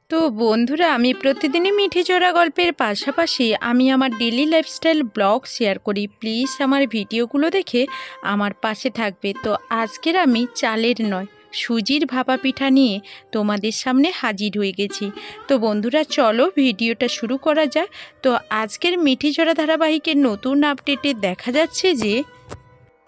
তো বন্ধুরা, আমি প্রতিদিনই মিঠি চোরা গল্পের পাশাপাশি আমি আমার ডেলি লাইফস্টাইল ব্লগ শেয়ার করি। প্লিজ আমার ভিডিওগুলো দেখে আমার পাশে থাকবে। তো আজকের আমি চালের নয় সুজির ভাপা পিঠা নিয়ে তোমাদের সামনে হাজির হয়ে গেছি। তো বন্ধুরা, চলো ভিডিওটা শুরু করা যাক। তো আজকের মিঠি চোরা ধারাবাহিকের নতুন আপডেটে দেখা যাচ্ছে যে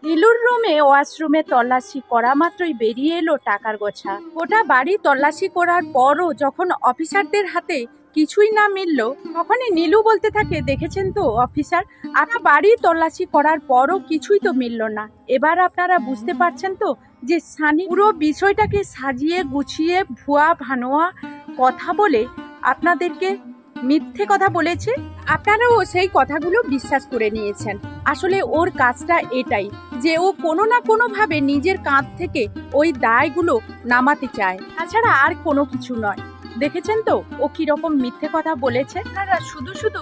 নীলুর রুমে ওয়াশরুমে তল্লাশি করা মাত্রই বেরিয়ে এলো টাকার গোছা। গোটা বাড়ি তল্লাশি করার পরও যখন অফিসারদের হাতে কিছুই না মিলল, তখনই নীলু বলতে থাকে, দেখেছেন তো অফিসার, আপনার বাড়ি তল্লাশি করার পরও কিছুই তো মিলল না। এবার আপনারা বুঝতে পারছেন তো যে সানি পুরো বিষয়টাকে সাজিয়ে গুছিয়ে ভুয়া ভানোয়া কথা বলে আপনাদেরকে মিথ্যে কথা বলেছে। আপনারাও সেই কথাগুলো বিশ্বাস করে নিয়েছেন। আসলে ওর কাজটা এটাই যে ও কোনো না কোনো ভাবে নিজের কাঁধ থেকে ওই দায়গুলো নামাতে চায়, তাছাড়া আর কোনো কিছু নয়। দেখেছেন তো ও কিরকম মিথ্যে কথা বলেছে। আপনারা শুধু শুধু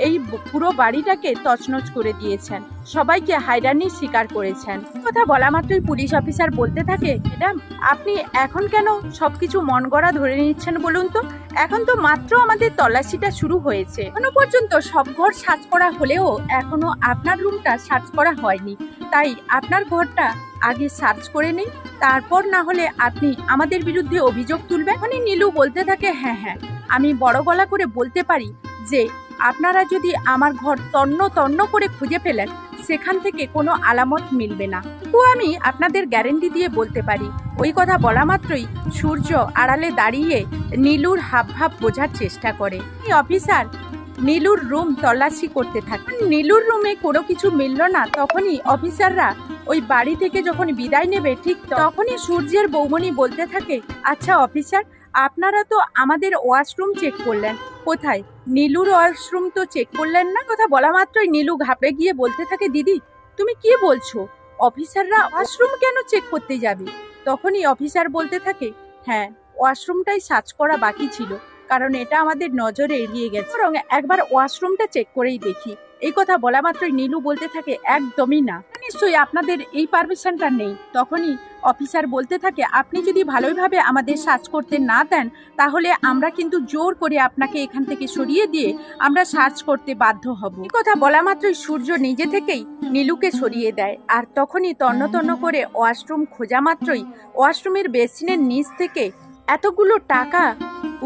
এই পুরো বাড়িটাকে তছনছ করে দিয়েছেন, সবাইকে হয়রানির শিকার করেছেন। কথা বলা মাত্রই পুলিশ অফিসার বলতে থাকে, ম্যাডাম আপনি এখন কেন সবকিছু মন গড়া ধরে নিচ্ছেন বলুন তো? এখন তো মাত্র আমাদের তল্লাশিটা শুরু হয়েছে, এখনো পর্যন্ত সব ঘর সার্চ করা হলেও এখনো আপনার রুমটা সার্চ করা হয়নি। তাই আপনার ঘরটা আগে সার্চ করে নেই, তারপর না হলে আপনি আমাদের বিরুদ্ধে অভিযোগ তুলবেন। মানে নীলু বলতে থাকে, হ্যাঁ হ্যাঁ আমি বড় গলা করে বলতে পারি যে আপনারা যদি আমার ঘর তন্ন তন্ন করে খুঁজে ফেলেন, সেখান থেকে কোনো আলামত মিলবে না। তো আমি আপনাদের গ্যারেন্টি দিয়ে বলতে পারি। ওই কথা বলা মাত্রই সূর্য আড়ালে দাঁড়িয়ে নীলুর হাবভাব বোঝার চেষ্টা করে। অফিসার নীলুর রুম তল্লাশি করতে থাকে। নীলুর রুমে কোনো কিছু মিলল না, তখনই অফিসাররা ওই বাড়ি থেকে যখন বিদায় নেবে, ঠিক তখনই সূর্যের বৌমনি বলতে থাকে, আচ্ছা অফিসার, আপনারা তো আমাদের ওয়াশরুম চেক করলেন, কোথায় নীলুর ওয়াশরুম তো চেক করলেন না? কথা বলা মাত্রই নীলু ঘাবড়ে গিয়ে বলতে থাকে, দিদি তুমি কি বলছো? অফিসাররা ওয়াশরুম কেন চেক করতে যাবে? তখনই অফিসার বলতে থাকে, হ্যাঁ ওয়াশরুমটাই সার্চ করা বাকি ছিল, কারণ এটা আমাদের নজরে এড়িয়ে গেছে, বরং একবার ওয়াশরুমটা চেক করেই দেখি। এই কথা বলা মাত্রই নীলু বলতে থাকে, একদমই না, নিশ্চয়ই আপনাদের এই পারমিশনটা নেই। তখনই অফিসার বলতে থাকে, আপনি যদি ভালোভাবে আমাদের সার্চ করতে না দেন, তাহলে আমরা কিন্তু জোর করে আপনাকে এখান থেকে সরিয়ে দিয়ে আমরা সার্চ করতে বাধ্য হব। এই কথা বলা মাত্রই সূর্য নিজে থেকেই নীলুকে সরিয়ে দেয়। আর তখনই তন্ন তন্ন করে ওয়াশরুম খোঁজা মাত্রই ওয়াশরুমের বেসিনের নিচ থেকে এতগুলো টাকা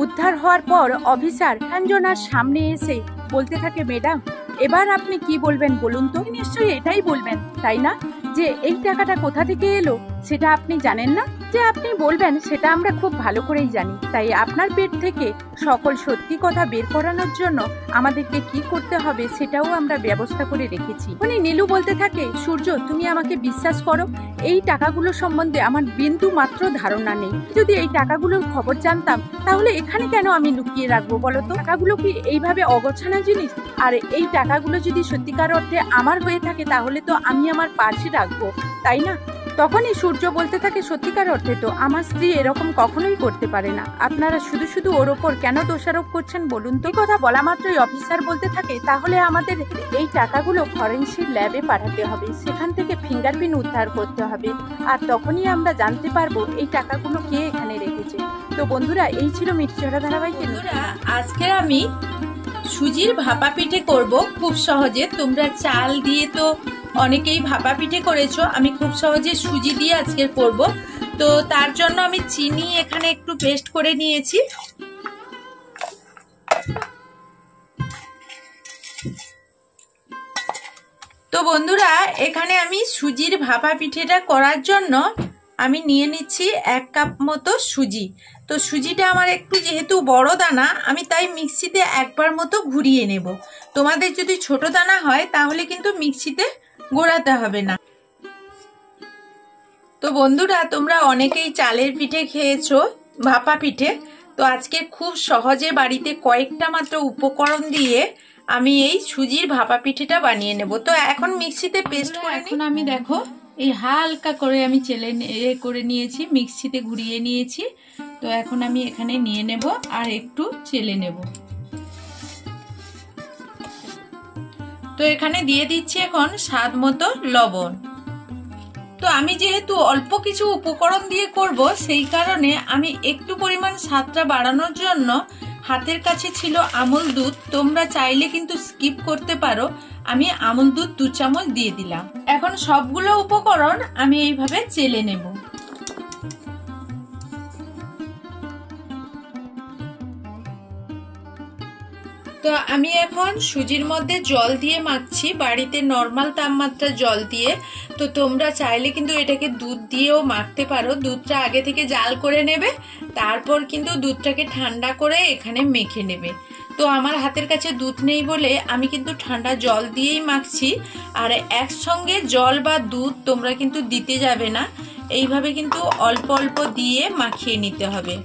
উদ্ধার হওয়ার পর অফিসার অঞ্জনার সামনে এসে বলতে থাকে, ম্যাডাম এবার আপনি কি বলবেন বলুন তো? নিশ্চয়ই এটাই বলবেন তাই না, যে এই টাকাটা কোথা থেকে এলো সেটা আপনি জানেন না? যে আপনি বলবেন সেটা আমরা খুব ভালো করেই জানি, তাই আপনার পেট থেকে সকল সত্যি কথা বের করানোর জন্য আমাদেরকে কি করতে হবে সেটাও আমরা ব্যবস্থা করে রেখেছি। উনি নীলু বলতে থাকে, সূর্য তুমি আমাকে বিশ্বাস করো, এই টাকাগুলো সম্বন্ধে আমার বিন্দু মাত্র ধারণা নেই। যদি এই টাকাগুলোর খবর জানতাম তাহলে এখানে কেন আমি লুকিয়ে রাখবো বলো তো? টাকাগুলো কি এইভাবে অগোছানো জিনিস? আর এই টাকাগুলো যদি সত্যিকার অর্থে আমার হয়ে থাকে তাহলে তো আমি আমার পাশে রাখবো, তাই না? তখনই সূর্য বলতে থাকে, সত্যিকার অর্থে তো আমার স্ত্রী এরকম কখনোই করতে পারে না, আপনারা শুধু শুধু ওর ওপর কেন দোষারোপ করছেন বলুন তো? কথা বলা মাত্রই অফিসার বলতে থাকে, তাহলে আমাদের এই টাকাগুলো ফরেনসিক ল্যাবে পাঠাতে হবে, সেখান থেকে ফিঙ্গারপ্রিন্ট উদ্ধার করতে হবে, আর তখনই আমরা জানতে পারবো এই টাকাগুলো কে এখানে রেখেছে। তো বন্ধুরা, এই ছিল মিঠি চোরা ধারাবাহিক। বন্ধুরা, আজকে আমি সুজির ভাপা পিঠে করব খুব সহজে। তোমরা চাল দিয়ে তো অনেকেই ভাপা পিঠে করেছো, আমি খুব সহজে সুজি দিয়ে আজকে করব। তো তার জন্য আমি চিনি এখানে একটু পেস্ট করে নিয়েছি। তো বন্ধুরা, এখানে আমি সুজির ভাপা পিঠেটা করার জন্য আমি নিয়ে নিচ্ছি 1 কাপ মতো সুজি। তো সুজিটা আমার একটু যেহেতু বড় দানা, আমি তাই মিক্সিতে একবার মতো ঘুরিয়ে নেব। তোমাদের যদি ছোট দানা হয় তাহলে কিন্তু মিক্সিতে ঘোরাতে হবে না। তো বন্ধুরা, তোমরা অনেকেই চালের পিঠে খেয়েছো, ভাপা পিঠে। তো আজকে খুব সহজে বাড়িতে কয়েকটা মাত্র উপকরণ দিয়ে আমি এই সুজির ভাপা পিঠেটা বানিয়ে নেব। তো এখন মিক্সিতে পেস্ট করে এখন আমি দেখো এই হালকা করে আমি করে নিয়েছি, মিক্সিতে ঘুরিয়ে নিয়েছি। তো এখন আমি এখানে নিয়ে নেব আর একটু চেলে নেব। তো এখানে দিয়ে দিচ্ছি এখন স্বাদ মতো লবণ। তো আমি যেহেতু অল্প কিছু উপকরণ দিয়ে করব, সেই কারণে আমি একটু পরিমাণ স্বাদটা বাড়ানোর জন্য হাতের কাছে ছিল আমুল দুধ। তোমরা চাইলে কিন্তু স্কিপ করতে পারো। আমি আমুল দুধ 2 চামচ দিয়ে দিলাম। এখন সবগুলো উপকরণ আমি এইভাবে চেলে নেব। তো আমি এখন সুজির মধ্যে জল দিয়ে মাখছি, বাড়িতে নর্মাল তাপমাত্রা জল দিয়ে। তো তোমরা চাইলে কিন্তু এটাকে দুধ দিয়েও মাখতে পারো। দুধটা আগে থেকে জাল করে নেবে, তারপর কিন্তু দুধটাকে ঠান্ডা করে এখানে মেখে নেবে। তো আমার হাতের কাছে দুধ নেই বলে আমি কিন্তু ঠান্ডা জল দিয়েই মাখছি। আর একসঙ্গে জল বা দুধ তোমরা কিন্তু দিতে যাবে না, এইভাবে কিন্তু অল্প অল্প দিয়ে মাখিয়ে নিতে হবে।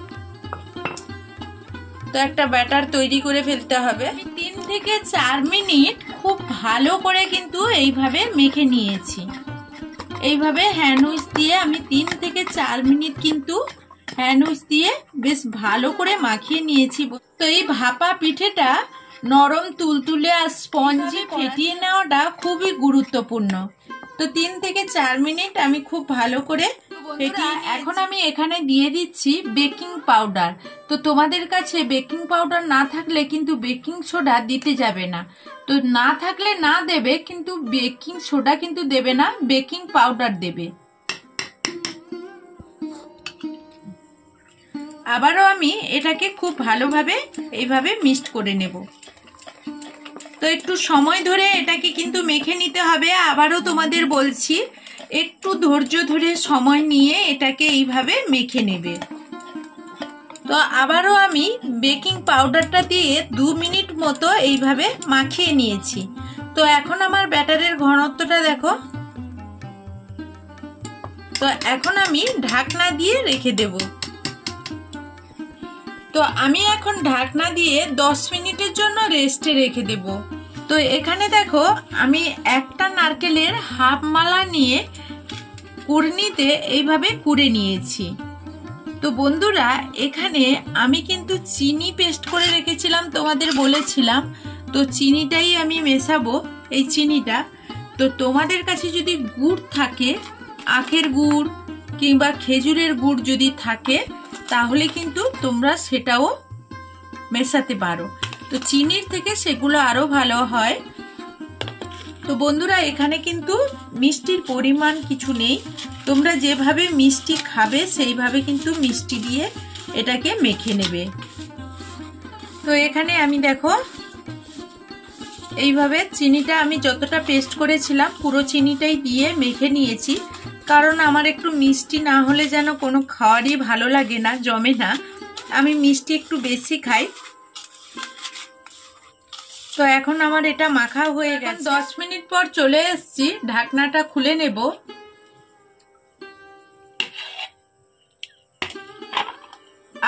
তো একটা ব্যাটার তৈরি করে ফেলতে হবে। 3 থেকে 4 মিনিট খুব ভালো করে কিন্তু এইভাবে মেখে নিয়েছি। এইভাবে হ্যান্ড উইচ দিয়ে আমি 3 থেকে 4 মিনিট কিন্তু হ্যান্ড উইচ দিয়ে বেশ ভালো করে মাখিয়ে নিয়েছি। তো এই ভাপা পিঠেটা নরম তুলতুলে আর স্পঞ্জি ফেটিয়ে নেওয়াটা খুবই গুরুত্বপূর্ণ। তো 3 থেকে 4 মিনিট আমি খুব ভালো করে ফেটিয়ে এখন আমি এখানে দিয়ে দিচ্ছি বেকিং পাউডার। তো তোমাদের কাছে বেকিং পাউডার না থাকলে কিন্তু বেকিং সোডা দিতে যাবে না। তো না থাকলে না দেবে, কিন্তু বেকিং সোডা কিন্তু দেবে না, বেকিং পাউডার দেবে। আবারও আমি এটাকে খুব ভালোভাবে এইভাবে মিক্সড করে নেব। তো একটু সময় ধরে এটাকে কিন্তু মেখে নিতে হবে। আবারও তোমাদের বলছি, একটু ধৈর্য ধরে সময় নিয়ে এটাকে এইভাবে মেখে নেবে। তো আবারও আমি বেকিং পাউডারটা দিয়ে 2 মিনিট মতো এইভাবে মাখিয়ে নিয়েছি। তো এখন আমার ব্যাটারের ঘনত্বটা দেখো। তো এখন আমি ঢাকনা দিয়ে রেখে দেব। তো আমি এখন ঢাকনা দিয়ে 10 মিনিটের জন্য রেস্টে রেখে দেব। তো এখানে দেখো আমি একটা নারকেলের হাফ মালা নিয়ে কুড়নিতে এইভাবে কুড়ে নিয়েছি। তো বন্ধুরা, এখানে আমি কিন্তু চিনি পেস্ট করে রেখেছিলাম, তোমাদের বলেছিলাম। তো চিনিটাই আমি মেশাবো, এই চিনিটা। তো তোমাদের কাছে যদি গুড় থাকে, আখের গুড় কিংবা খেজুরের গুড় যদি থাকে, তাহলে কিন্তু তোমরা সেটাও মেশাতে পারো। তো চিনির থেকে সেগুলো আরো ভালো হয়। তো বন্ধুরা, এখানে কিন্তু মিষ্টির পরিমাণ কিছু নেই, তোমরা যেভাবে মিষ্টি খাবে সেইভাবে কিন্তু মিষ্টি দিয়ে এটাকে মেখে নেবে। তো এখানে আমি দেখো এইভাবে চিনিটা আমি যতটা পেস্ট করেছিলাম পুরো চিনিটাই দিয়ে মেখে নিয়েছি। কারণ আমার একটু মিষ্টি না হলে যেন কোনো খাওয়ারই ভালো লাগে না, জমে না। আমি মিষ্টি একটু বেশি খাই। তো এখন আমার এটা মাখা হয়ে গেছে। 10 মিনিট পর চলে এসেছি, ঢাকনাটা খুলে নেব।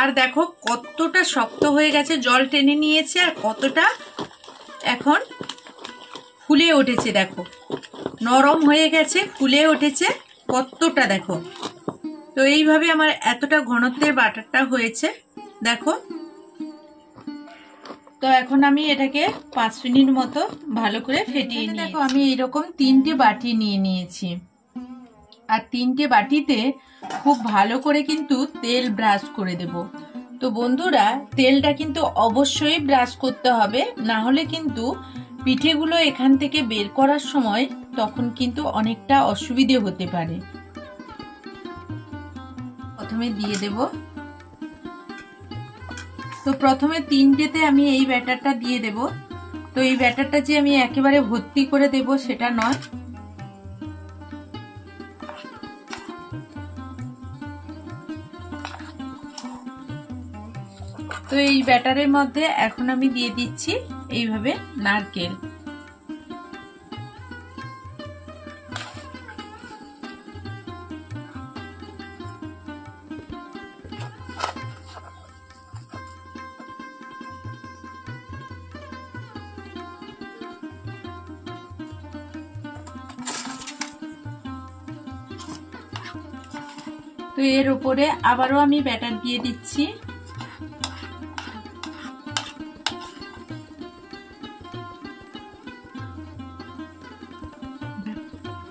আর দেখো কতটা শক্ত হয়ে গেছে, জল টেনে নিয়েছে, আর কতটা এখন ফুলে উঠেছে। দেখো নরম হয়ে গেছে, ফুলে উঠেছে কতটা, দেখো। তো এইভাবে আমার এতটা ঘনত্বের বাটারটা হয়েছে, দেখো। তো এখন আমি এটাকে 5 মিনিট মতো ভালো করে ফেটিয়ে নিই। দেখো আমি এইরকম 3টে বাটি নিয়ে নিয়েছি, আর 3টে বাটিতে খুব ভালো করে কিন্তু তেল ব্রাশ করে দেব। তো বন্ধুরা, তেলটা কিন্তু অবশ্যই ব্রাশ করতে হবে, না হলে কিন্তু পিঠেগুলো এখান থেকে বের করার সময় তখন কিন্তু অনেকটা অসুবিধে হতে পারে। প্রথমে দিয়ে দেব। তো প্রথমে 3টেতে আমি এই ব্যাটারটা দিয়ে দেব। তো এই ব্যাটারটা যে আমি একেবারে ভর্তি করে দেব সেটা নয়। তো এই ব্যাটারের মধ্যে এখন আমি দিয়ে দিচ্ছি এইভাবে নারকেল। তো এর উপরে আবারও আমি ব্যাটার দিয়ে দিচ্ছি।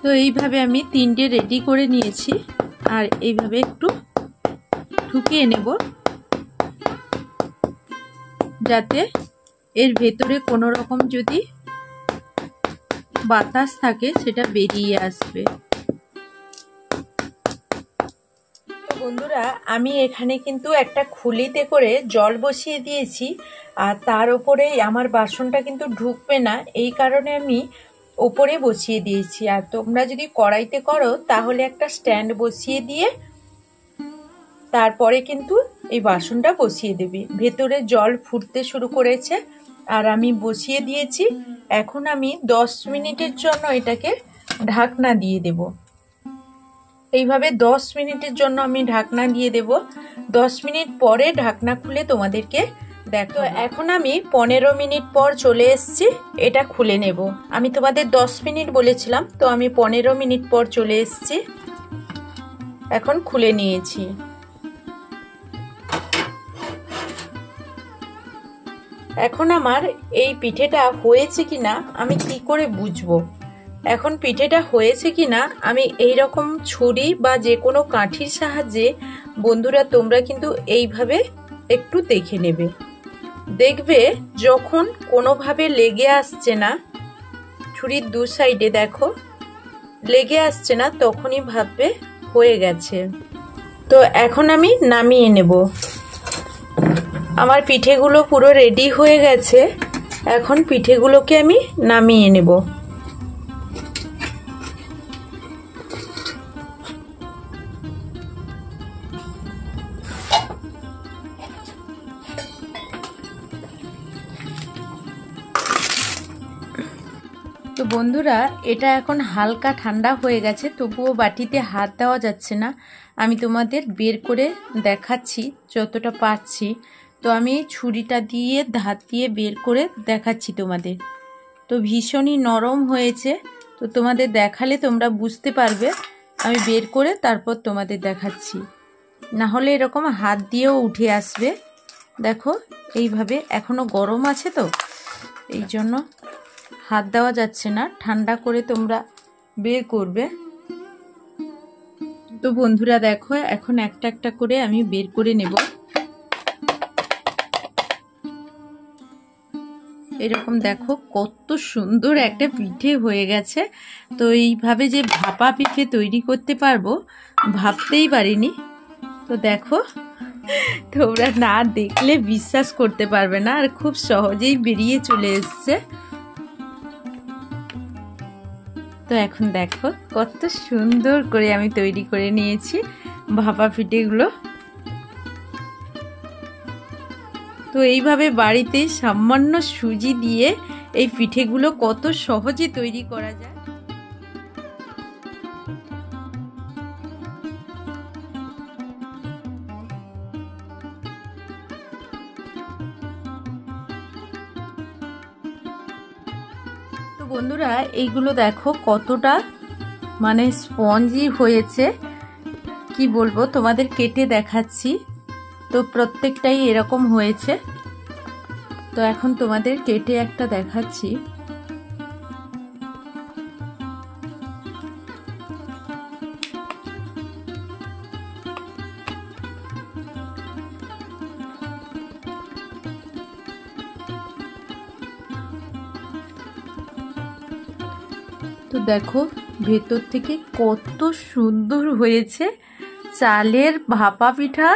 তো তো এইভাবে আমি 3টে রেডি করে নিয়েছি, আর এইভাবে একটু ঠুকিয়ে নেব যাতে এর ভেতরে কোনো রকম যদি বাতাস থাকে সেটা বেরিয়ে আসবে। তো বন্ধুরা, আমি এখানে কিন্তু একটা খুলিতে করে জল বসিয়ে দিয়েছি, আর তার উপরেই আমার বাসনটা কিন্তু ঢুকবে না, এই কারণে আমি ওপরে বসিয়ে দিয়েছি। আর তোমরা যদি কড়াইতে করো তাহলে একটা স্ট্যান্ড বসিয়ে দিয়ে তারপরে কিন্তু এই বাসনটা বসিয়ে দেবে। ভেতরে জল ফুটতে শুরু করেছে আর আমি বসিয়ে দিয়েছি। এখন আমি 10 মিনিটের জন্য এটাকে ঢাকনা দিয়ে দেব। এইভাবে 10 মিনিটের জন্য আমি ঢাকনা দিয়ে দেব। 10 মিনিট পরে ঢাকনা খুলে তোমাদেরকে দেখো। এখন আমি 15 মিনিট পর চলে এসেছি, এটা খুলে নেব। আমি তোমাদের 10 মিনিট বলেছিলাম, তো আমি 15 মিনিট পর চলে এসেছি, এখন খুলে নিয়েছি। এখন আমার এই পিঠেটা হয়েছে কিনা আমি কি করে বুঝবো? এখন পিঠেটা হয়েছে কিনা আমি এই রকম ছুরি বা যে কোনো কাঠির সাহায্যে, বন্ধুরা তোমরা কিন্তু এইভাবে একটু দেখে নেবে। দেখবে যখন কোনোভাবে লেগে আসছে না, ছুরির দু সাইডে দেখো লেগে আসছে না, তখনই ভাববে হয়ে গেছে। তো এখন আমি নামিয়ে নেব। আমার পিঠেগুলো পুরো রেডি হয়ে গেছে, এখন পিঠেগুলোকে আমি নামিয়ে নেব। তো বন্ধুরা, এটা এখন হালকা ঠান্ডা হয়ে গেছে, তবুও বাটিতে হাত দেওয়া যাচ্ছে না। আমি তোমাদের বের করে দেখাচ্ছি যতটা পারছি। তো আমি ছুরিটা দিয়ে ধার দিয়ে বের করে দেখাচ্ছি তোমাদের। তো ভীষণই নরম হয়েছে, তো তোমাদের দেখালে তোমরা বুঝতে পারবে। আমি বের করে তারপর তোমাদের দেখাচ্ছি, না হলে এরকম হাত দিয়েও উঠে আসবে। দেখো এইভাবে, এখনো গরম আছে তো এই জন্য হাত দেওয়া যাচ্ছে না, ঠান্ডা করে তোমরা বের করবে। তো বন্ধুরা দেখো, এখন একটা একটা করে আমি বের করে নেব। এরকম দেখো কত সুন্দর একটা পিঠে হয়ে গেছে। তো এইভাবে যে ভাপা পিঠে তৈরি করতে পারবো ভাবতেই পারিনি। তো দেখো, তোমরা না দেখলে বিশ্বাস করতে পারবে না, আর খুব সহজেই বেরিয়ে চলে এসছে। তো এখন দেখো কত সুন্দর করে আমি তৈরি করে নিয়েছি ভাপা পিঠেগুলো। তো এইভাবে বাড়িতে সামান্য সুজি দিয়ে এই পিঠেগুলো কত সহজে তৈরি করা যায়। তো বন্ধুরা, এইগুলো দেখো কতটা মানে স্পঞ্জি হয়েছে, কি বলবো তোমাদের, কেটে দেখাচ্ছি। তো প্রত্যেকটাই এরকম হয়েছে। তো এখন তোমাদের কেটে একটা দেখাচ্ছি। তো দেখো ভেতর থেকে কত সুন্দর হয়েছে। চালের ভাপা পিঠা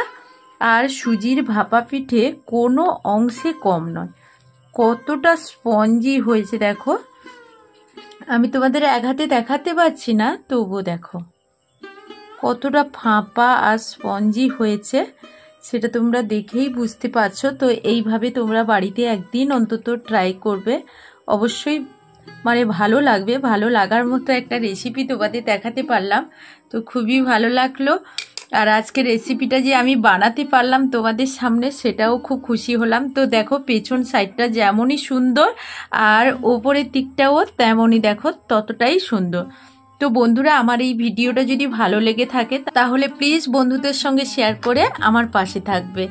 আর সুজির ভাপা পিঠে কোনো অংশে কম নয়, কতটা স্পঞ্জি হয়েছে দেখো। আমি তোমাদের এক হাতে দেখাতে পারছি না, তবুও দেখো কতটা ফাঁপা আর স্পঞ্জি হয়েছে, সেটা তোমরা দেখেই বুঝতে পারছো। তো এইভাবে তোমরা বাড়িতে একদিন অন্তত ট্রাই করবে, অবশ্যই মানে ভালো লাগবে। ভালো লাগার মতো একটা রেসিপি তোমাদের দেখাতে পারলাম, তো খুবই ভালো লাগলো। আর আজকের রেসিপিটা যে আমি বানাতে পারলাম তোমাদের সামনে, সেটাও খুব খুশি হলাম। তো দেখো পেছন সাইডটা যেমনই সুন্দর আর ওপরের দিকটাও তেমনই দেখো ততটাই সুন্দর। তো বন্ধুরা, আমার এই ভিডিওটা যদি ভালো লেগে থাকে তাহলে প্লিজ বন্ধুদের সঙ্গে শেয়ার করে আমার পাশে থাকবে।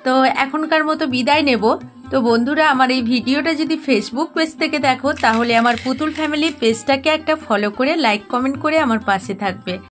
তো এখনকার মতো বিদায় নেব। তো বন্ধুরা, আমার এই ভিডিওটা যদি ফেসবুক পেজ থেকে দেখো তাহলে আমার পুতুল ফ্যামিলি পেজটাকে একটা ফলো করে লাইক কমেন্ট করে আমার পাশে থাকবে।